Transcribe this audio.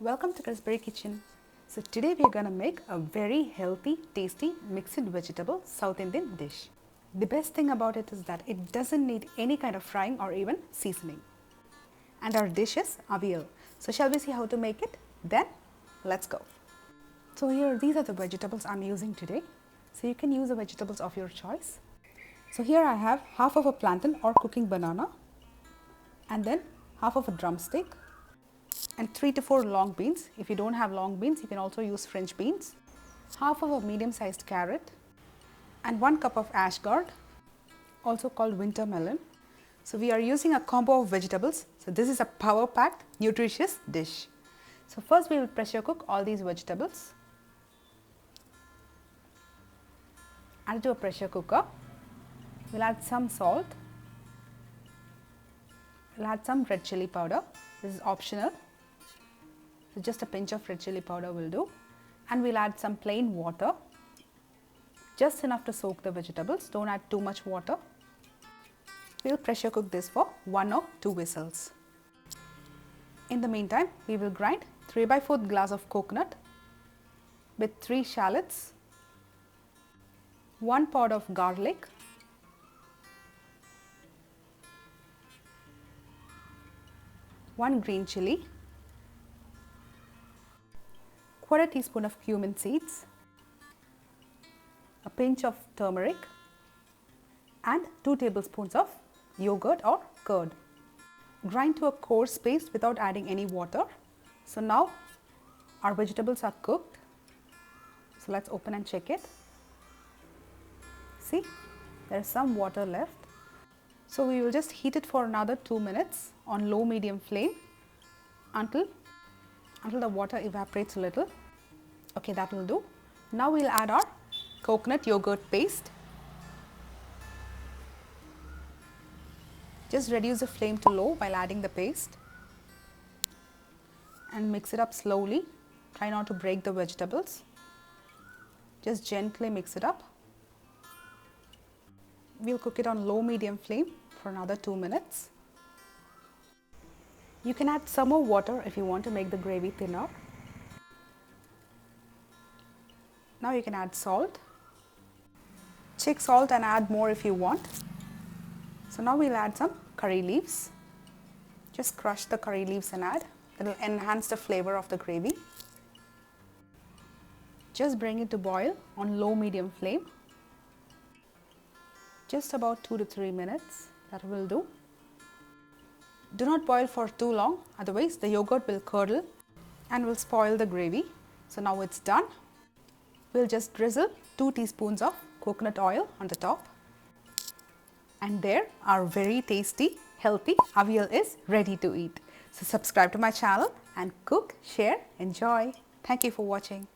Welcome to Crispberry Kitchen. So today we are going to make a very healthy, tasty mixed vegetable South Indian dish. The best thing about it is that it doesn't need any kind of frying or even seasoning. And our dish is Aviyal. So shall we see how to make it? Then let's go. So here these are the vegetables I'm using today. So you can use the vegetables of your choice. So here I have half of a plantain or cooking banana, and then half of a drumstick, and 3 to 4 long beans. If you don't have long beans, you can also use French beans. Half of a medium-sized carrot, and 1 cup of ashgourd, also called winter melon. So we are using a combo of vegetables. So this is a power-packed, nutritious dish. So first we will pressure cook all these vegetables. Add it to a pressure cooker. We'll add some salt. We'll add some red chilli powder. This is optional. So just a pinch of red chilli powder will do. And we'll add some plain water. Just enough to soak the vegetables. Don't add too much water. We'll pressure cook this for 1 or 2 whistles. In the meantime, we will grind 3/4 glass of coconut with 3 shallots, 1 pod of garlic, 1 green chilli, 1/4 teaspoon of cumin seeds, a pinch of turmeric, and 2 tablespoons of yogurt or curd. Grind to a coarse paste without adding any water. So now our vegetables are cooked. So let's open and check it. See, there is some water left. So we will just heat it for another 2 minutes on low medium flame until the water evaporates a little. Okay, that will do. Now we'll add our coconut yogurt paste. Just reduce the flame to low while adding the paste and mix it up slowly. Try not to break the vegetables. Just gently mix it up. We'll cook it on low medium flame for another 2 minutes. You can add some more water if you want to make the gravy thinner. Now you can add salt. Check salt and add more if you want. So now we'll add some curry leaves. Just crush the curry leaves and add. It will enhance the flavor of the gravy. Just bring it to boil on low medium flame. Just about 2 to 3 minutes. That will do. Do not boil for too long, otherwise the yogurt will curdle and will spoil the gravy. So now it's done. We'll just drizzle 2 teaspoons of coconut oil on the top. And there, our very tasty, healthy Aviyal is ready to eat. So subscribe to my channel and cook, share, enjoy. Thank you for watching.